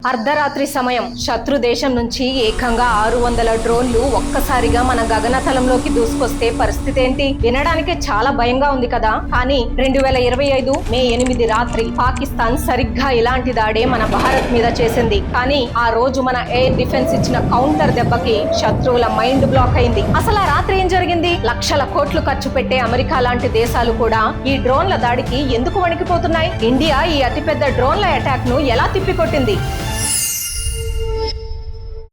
అర్ధరాత్రి సమయం శత్రు దేశం నుంచి ఏకంగా 600 డ్రోన్లు ఒక్కసారిగా మన గగనతలంలోకి దూసుకొస్తే పరిస్థితి ఏంటి? వినడానికి చాలా భయంగా ఉంది కదా. కానీ 2025 మే 8 రాత్రి పాకిస్తాన్ సరిగ్గా ఇలాంటి దాడే మన భారత్ మీద చేసింది. కానీ ఆ రోజు మన ఎయిర్ డిఫెన్స్ ఇచ్చిన కౌంటర్ దెబ్బకి శత్రువుల మైండ్ బ్లాక్ అయింది. అసలు ఆ రాత్రి ఏం జరిగింది? లక్షల కోట్లు ఖర్చు పెట్టే అమెరికా లాంటి దేశాలు కూడా ఈ డ్రోన్ల దాడికి ఎందుకు వణికిపోతున్నాయి? ఇండియా ఈ అతిపెద్ద డ్రోన్ల అటాక్ ను ఎలా తిప్పికొట్టింది?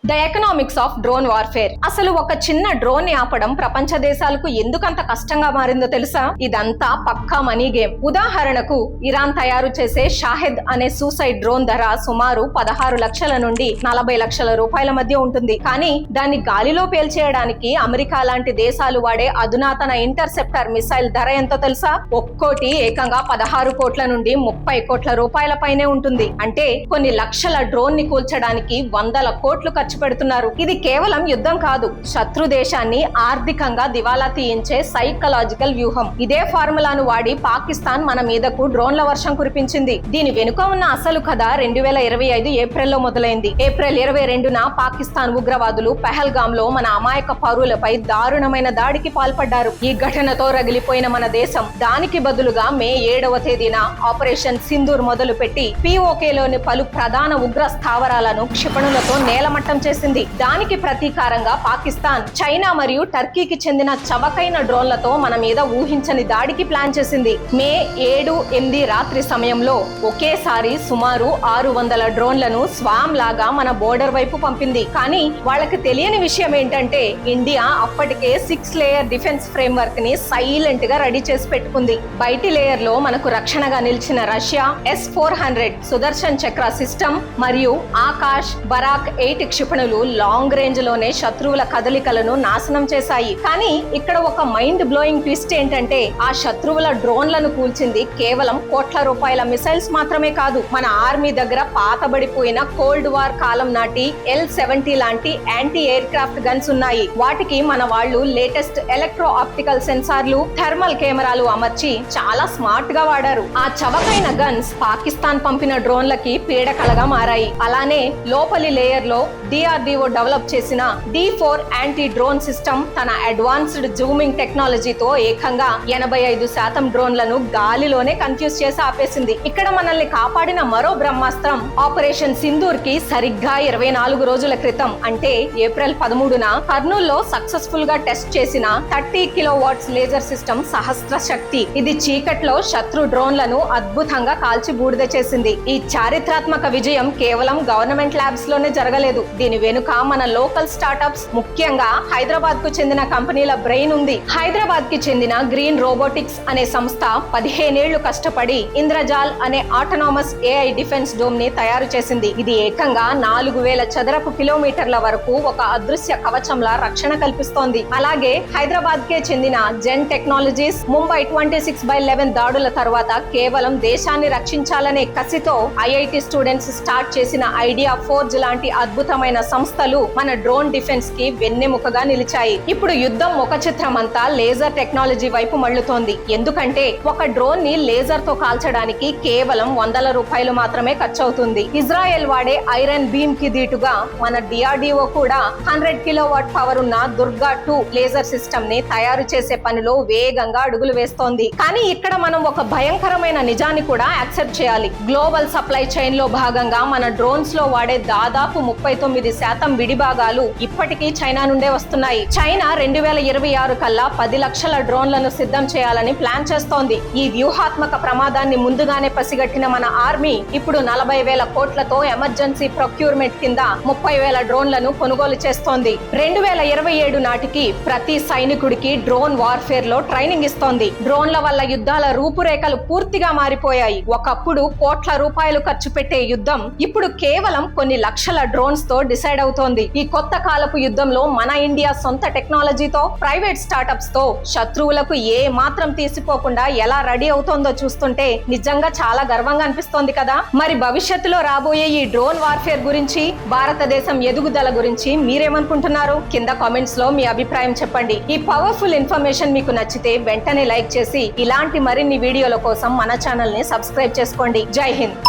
The economics of drone warfare. అసలు ఒక చిన్న డ్రోన్ ని ఆపడం ప్రపంచ దేశాలకు ఎందుకంత కష్టంగా మారిందో తెలుసా? ఇదంతా పక్కా మనీ గేమ్. ఉదాహరణకు ఇరాన్ తయారు చేసే షాహెద్ అనే సూసైడ్ డ్రోన్ ధర సుమారు 16 లక్షల నుండి 40 లక్షల రూపాయల మధ్య ఉంటుంది. కానీ దాన్ని గాలిలో పేల్చేయడానికి అమెరికా లాంటి దేశాలు వాడే అధునాతన ఇంటర్సెప్టర్ మిసైల్ ధర ఎంతో తెలుసా? ఒక్కోటి ఏకంగా 16 కోట్ల నుండి 30 కోట్ల రూపాయల పైనే ఉంటుంది. అంటే కొన్ని లక్షల డ్రోన్ ని కూల్చడానికి 100 కోట్లు ఖర్చు పెడుతున్నారు. ఇది కేవలం యుద్ధం కాదు, శత్రు దేశాన్ని ఆర్థికంగా దివాలా తీయించే సైకలాజికల్ వ్యూహం. ఇదే ఫార్ములాను వాడి పాకిస్తాన్ మన మీదకు డ్రోన్ల వర్షం కురిపించింది. దీని వెనుక ఉన్న అసలు కథ 2025 ఏప్రిల్లో మొదలైంది. ఏప్రిల్ 22న పాకిస్తాన్ ఉగ్రవాదులు పెహల్గామ్ లో మన అమాయక పౌరులపై దారుణమైన దాడికి పాల్పడ్డారు. ఈ ఘటనతో రగిలిపోయిన మన దేశం దానికి బదులుగా మే 7వ తేదీన ఆపరేషన్ సింధూర్ మొదలు పెట్టి POKలోని పలు ప్రధాన ఉగ్ర స్థావరాలను క్షిపణులతో నేలమట్టం చేసింది. దానికి ప్రతీకారంగా పాకిస్తాన్ చైనా మరియు టర్కీకి చెందిన చవకైన డ్రోన్లతో మన మీద ఊహించని దాడికి ప్లాన్ చేసింది. మే 7, 8 రాత్రి సమయంలో ఒకేసారి సుమారు 600 డ్రోన్లను స్వామ్ లాగా మన బోర్డర్ వైపు పంపింది. కానీ వాళ్ళకి తెలియని విషయం ఏంటంటే ఇండియా అప్పటికే 6 లేయర్ డిఫెన్స్ ఫ్రేమ్వర్క్ ని సైలెంట్ గా రెడీ చేసి పెట్టుకుంది. బయటి లేయర్ లో మనకు రక్షణగా నిలిచిన రష్యా S-400 సుదర్శన్ చక్ర సిస్టమ్ మరియు ఆకాష్ బరాక్ 8 క్షిపణులు లాంగ్ రేంజ్ లోనే శత్రువుల కదలికలను నాశనం చేశాయి. కానీ ఇక్కడ ఒక మైండ్ బ్లోయింగ్ ట్విస్ట్ ఏంటంటే ఆ శత్రువుల డ్రోన్లను కూల్చింది కేవలం కోట్ల రూపాయల మిసైల్స్ మాత్రమే కాదు. మన ఆర్మీ దగ్గర పాతబడిపోయిన కోల్డ్ వార్ కాలం నాటి L-70 లాంటి యాంటీ ఎయిర్ క్రాఫ్ట్ గన్స్ ఉన్నాయి. వాటికి మన వాళ్ళు లేటెస్ట్ ఎలక్ట్రో ఆప్టికల్ సెన్సార్లు, థర్మల్ కెమెరాలు అమర్చి చాలా స్మార్ట్ గా వాడారు. ఆ చవకైన గన్స్ పాకిస్తాన్ పంపిన డ్రోన్లకి పీడకలగా మారాయి. అలానే లోపలి లేయర్ లో DRDO డెవలప్ చేసిన D4 యాంటీ డ్రోన్ సిస్టమ్ తన అడ్వాన్స్డ్ జూమింగ్ టెక్నాలజీతో ఏకంగా 85% డ్రోన్లను గాలిలోనే కన్ఫ్యూజ్ చేసి ఆపేసింది. ఇక్కడ మనల్ని కాపాడిన మరో బ్రహ్మాస్త్రం ఆపరేషన్ సింధూర్ కి సరిగ్గా 24 రోజుల క్రితం అంటే ఏప్రిల్ 13న కర్నూల్లో సక్సెస్ఫుల్ గా టెస్ట్ చేసిన 30 కిలోవాట్స్ లేజర్ సిస్టమ్ సహస్ర శక్తి. ఇది చీకట్లో శత్రు డ్రోన్లను అద్భుతంగా కాల్చి బూడిద చేసింది. ఈ చారిత్రాత్మక విజయం కేవలం గవర్నమెంట్ ల్యాబ్స్ లోనే జరగలేదు. దీని వెనుక మన లోకల్ స్టార్టప్స్, ముఖ్యంగా హైదరాబాద్ కు చెందిన కంపెనీల బ్రెయిన్ ఉంది. హైదరాబాద్ కి చెందిన గ్రీన్ రోబోటిక్స్ అనే సంస్థ 15 ఏళ్లు కష్టపడి ఇంద్రజాల్ అనే ఆటోనామస్ AI డిఫెన్స్ డోమ్ ని తయారు చేసింది. ఇది ఏకంగా 4000 చదరపు కిలోమీటర్ల వరకు ఒక అదృశ్య కవచంలా రక్షణ కల్పిస్తోంది. అలాగే హైదరాబాద్ కే చెందిన జెన్ టెక్నాలజీస్ ముంబై 26/11 దాడుల తర్వాత కేవలం దేశాన్ని రక్షించాలనే కసితో IIT స్టూడెంట్స్ స్టార్ట్ చేసిన ఐడియా ఫోర్జ్ లాంటి అద్భుతమైన సంస్థలు మన డ్రోన్ డిఫెన్స్ కి వెన్నెముకగా నిలిచాయి. ఇప్పుడు యుద్ధం ముఖ చిత్రం అంతా లేజర్ టెక్నాలజీ వైపు మళ్ళుతోంది. ఎందుకంటే ఒక డ్రోన్ ని లేజర్ తో కాల్చడానికి కేవలం $100 మాత్రమే ఖర్చు అవుతుంది. ఇజ్రాయెల్ వాడే ఐరన్ బీమ్ కి దీటుగా మన DRDO కూడా 100 కిలోవాట్ పవర్ ఉన్న దుర్గా 2 లేజర్ సిస్టమ్ ని తయారు చేసే పనిలో వేగంగా అడుగులు వేస్తోంది. కానీ ఇక్కడ మనం ఒక భయంకరమైన నిజాన్ని కూడా యాక్సెప్ట్ చేయాలి. గ్లోబల్ సప్లై చైన్ లో భాగంగా మన డ్రోన్స్ లో వాడే దాదాపు 39% విడిభాగాలు ఇప్పటికీ చైనా నుండే వస్తున్నాయి. చైనా 2026 కల్లా 10 లక్షల డ్రోన్లను సిద్ధం చేయాలని ప్లాన్ చేస్తోంది. ఈ వ్యూహాత్మక ప్రమాదాన్ని ముందుగానే పసిగట్టిన మన ఆర్మీ ఇప్పుడు 40,000 కోట్లతో ఎమర్జెన్సీ ప్రొక్యూర్మెంట్ కింద 30,000 డ్రోన్లను కొనుగోలు చేస్తోంది. 2027 నాటికి ప్రతి సైనికుడికి డ్రోన్ వార్ఫేర్ లో ట్రైనింగ్ ఇస్తోంది. డ్రోన్ల వల్ల యుద్ధాల రూపురేఖలు పూర్తిగా మారిపోయాయి. ఒకప్పుడు కోట్ల రూపాయలు ఖర్చు పెట్టే యుద్ధం ఇప్పుడు కేవలం కొన్ని లక్షల డ్రోన్స్ తో డిసైడ్ అవుతోంది. ఈ కొత్త కాలపు యుద్ధంలో మన ఇండియా సొంత టెక్నాలజీతో, ప్రైవేట్ స్టార్టప్స్ తో శత్రువులకు ఏ మాత్రం తీసిపోకుండా ఎలా రెడీ అవుతోందో చూస్తుంటే నిజంగా చాలా గర్వంగా అనిపిస్తోంది కదా. మరి భవిష్యత్తులో రాబోయే ఈ డ్రోన్ వార్ఫేర్ గురించి, భారతదేశం ఎదుగుదల గురించి మీరేమనుకుంటున్నారు? కింద కామెంట్స్ లో మీ అభిప్రాయం చెప్పండి. ఈ పవర్ఫుల్ ఇన్ఫర్మేషన్ మీకు నచ్చితే వెంటనే లైక్ చేసి ఇలాంటి మరిన్ని వీడియోల కోసం మన ఛానల్ ని సబ్స్క్రైబ్ చేసుకోండి. జై హింద్.